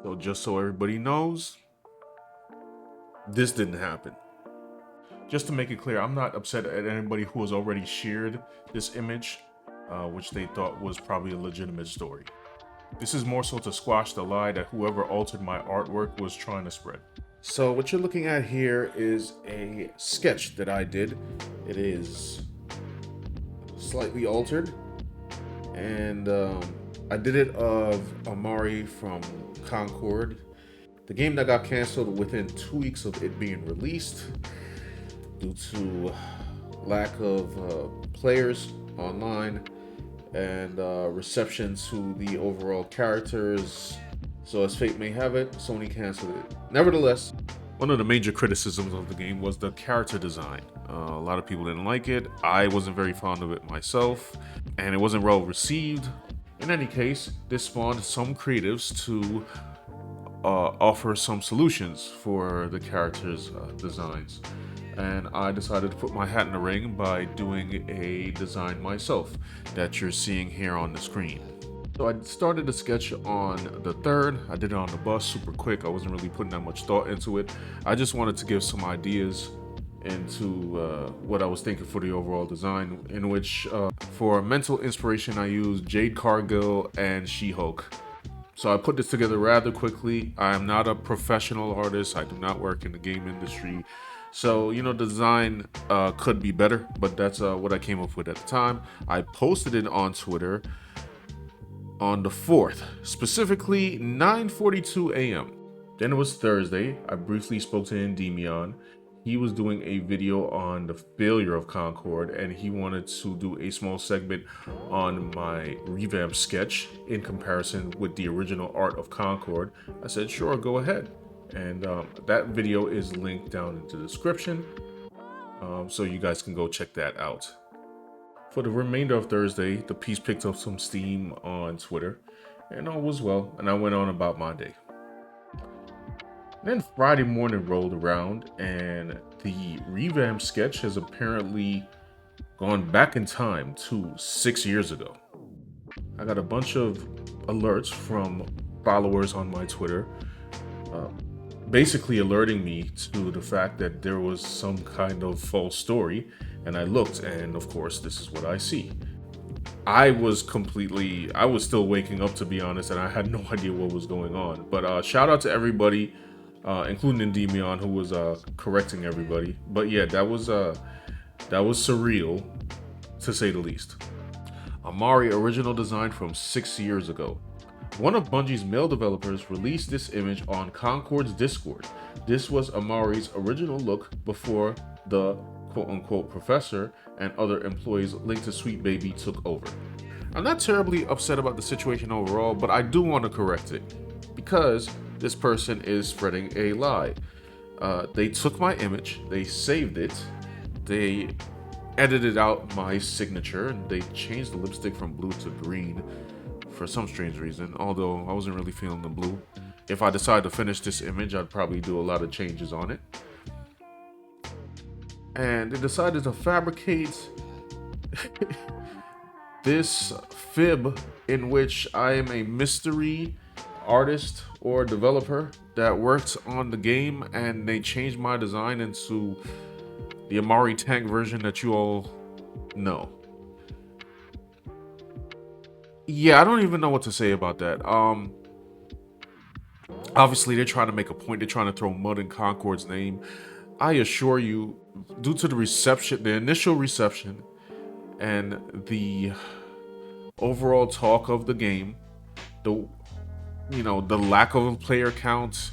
So just so everybody knows, this didn't happen. Just to make it clear, I'm not upset at anybody who has already shared this image, which they thought was probably a legitimate story. This is more so to squash the lie that whoever altered my artwork was trying to spread. So what you're looking at here is a sketch that I did. It is slightly altered, and I did it of Amari from Concord, the game that got canceled within 2 weeks of it being released due to lack of players online and reception to the overall characters. So as fate may have it, Sony canceled it. Nevertheless, one of the major criticisms of the game was the character design. A lot of people didn't like it. I wasn't very fond of it myself, and it wasn't well received. In any case, this spawned some creatives to offer some solutions for the characters' designs. And I decided to put my hat in the ring by doing a design myself that you're seeing here on the screen. So I started the sketch on the 3rd. I did it on the bus super quick. I wasn't really putting that much thought into it. I just wanted to give some ideas into what I was thinking for the overall design, in which for mental inspiration I used Jade Cargill and She-Hulk. So I put this together rather quickly. I am not a professional artist. I do not work in the game industry. So, the design could be better, but that's what I came up with at the time. I posted it on Twitter on the 4th, specifically 9:42 a.m. Then it was Thursday. I briefly spoke to Endymion. He was doing a video on the failure of Concord, and he wanted to do a small segment on my revamp sketch in comparison with the original art of Concord. I said, sure, go ahead. And that video is linked down in the description, so you guys can go check that out. For the remainder of Thursday, the piece picked up some steam on Twitter, and all was well, and I went on about my day. Then Friday morning rolled around, and the revamp sketch has apparently gone back in time to 6 years ago. I got a bunch of alerts from followers on my Twitter, basically alerting me to the fact that there was some kind of false story, and I looked, and of course this is what I see. I was still waking up, to be honest, and I had no idea what was going on. But shout out to everybody, including Endymion, who was correcting everybody. But yeah, that was surreal, to say the least. Amari original design from 6 years ago. One of Bungie's male developers released this image on Concord's Discord. This was Amari's original look before the quote-unquote professor and other employees linked to Sweet Baby took over. I'm not terribly upset about the situation overall, but I do want to correct it, because this person is spreading a lie. They took my image, they saved it, they edited out my signature, and they changed the lipstick from blue to green for some strange reason, although I wasn't really feeling the blue. If I decide to finish this image, I'd probably do a lot of changes on it. And they decided to fabricate this fib in which I am a mystery artist or developer that worked on the game, and they changed my design into the Amari tank version that you all know. Yeah, I don't even know what to say about that. Obviously they're trying to make a point. They're trying to throw mud in Concord's name. I assure you, due to the initial reception, and the overall talk of the game, the lack of a player count,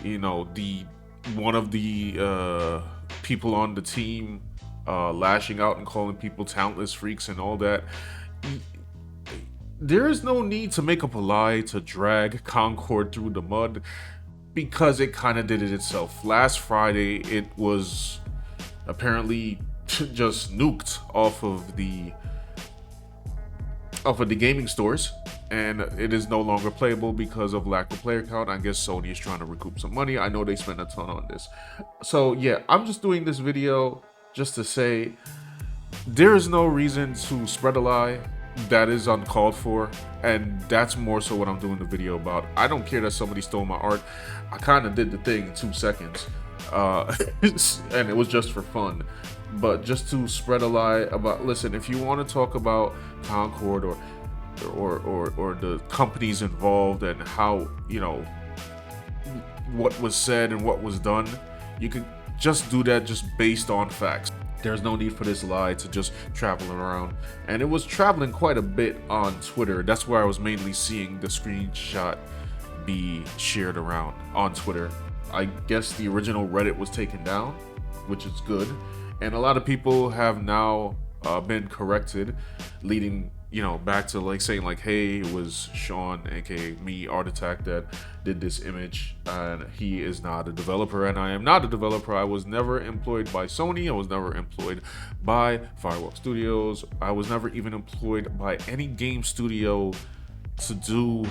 one of the people on the team lashing out and calling people talentless freaks and all that. There is no need to make up a lie to drag Concord through the mud, because it kind of did it itself. Last Friday, it was apparently just nuked off of the gaming stores, and it is no longer playable because of lack of player count. I guess Sony is trying to recoup some money. I know they spent a ton on this. So yeah, I'm just doing this video just to say there is no reason to spread a lie. that is uncalled for, and that's more so what I'm doing the video about. I don't care that somebody stole my art. I kind of did the thing in 2 seconds, and it was just for fun. But just to spread a lie about, listen, if you want to talk about Concord or the companies involved and how, you know, what was said and what was done, you could just do that just based on facts. There's no need for this lie to just travel around. And it was traveling quite a bit on Twitter. That's where I was mainly seeing the screenshot be shared around on Twitter. I guess the original Reddit was taken down, which is good. And a lot of people have now been corrected, leading, you know, back to like saying like, hey, it was Sean, aka me, Art Attack, that did this image, and he is not a developer, and I am not a developer. I was never employed by Sony. I was never employed by Firewalk Studios. I was never even employed by any game studio to do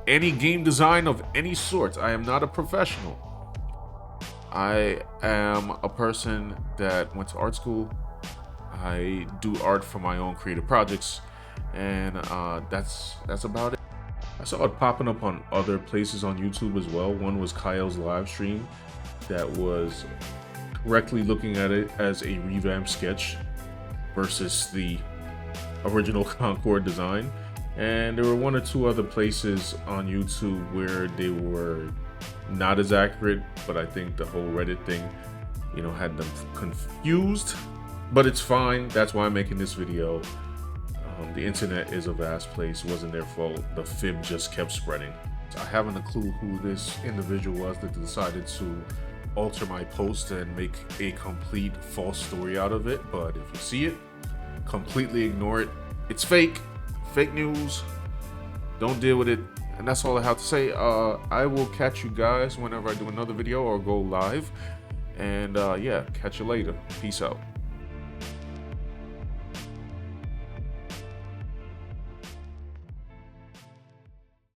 any game design of any sort. I am not a professional. I am a person that went to art school. I do art for my own creative projects, and that's about it. I saw it popping up on other places on YouTube as well. One was Cyael's live stream that was correctly looking at it as a revamped sketch versus the original Concord design. And there were 1 or 2 other places on YouTube where they were not as accurate, but I think the whole Reddit thing, you know, had them confused. But it's fine. That's why I'm making this video. The internet is a vast place. It wasn't their fault. The fib just kept spreading. I haven't a clue who this individual was that decided to alter my post and make a complete false story out of it. But if you see it, completely ignore it. It's fake. Fake news. Don't deal with it. And that's all I have to say. I will catch you guys whenever I do another video or go live. And yeah, catch you later. Peace out.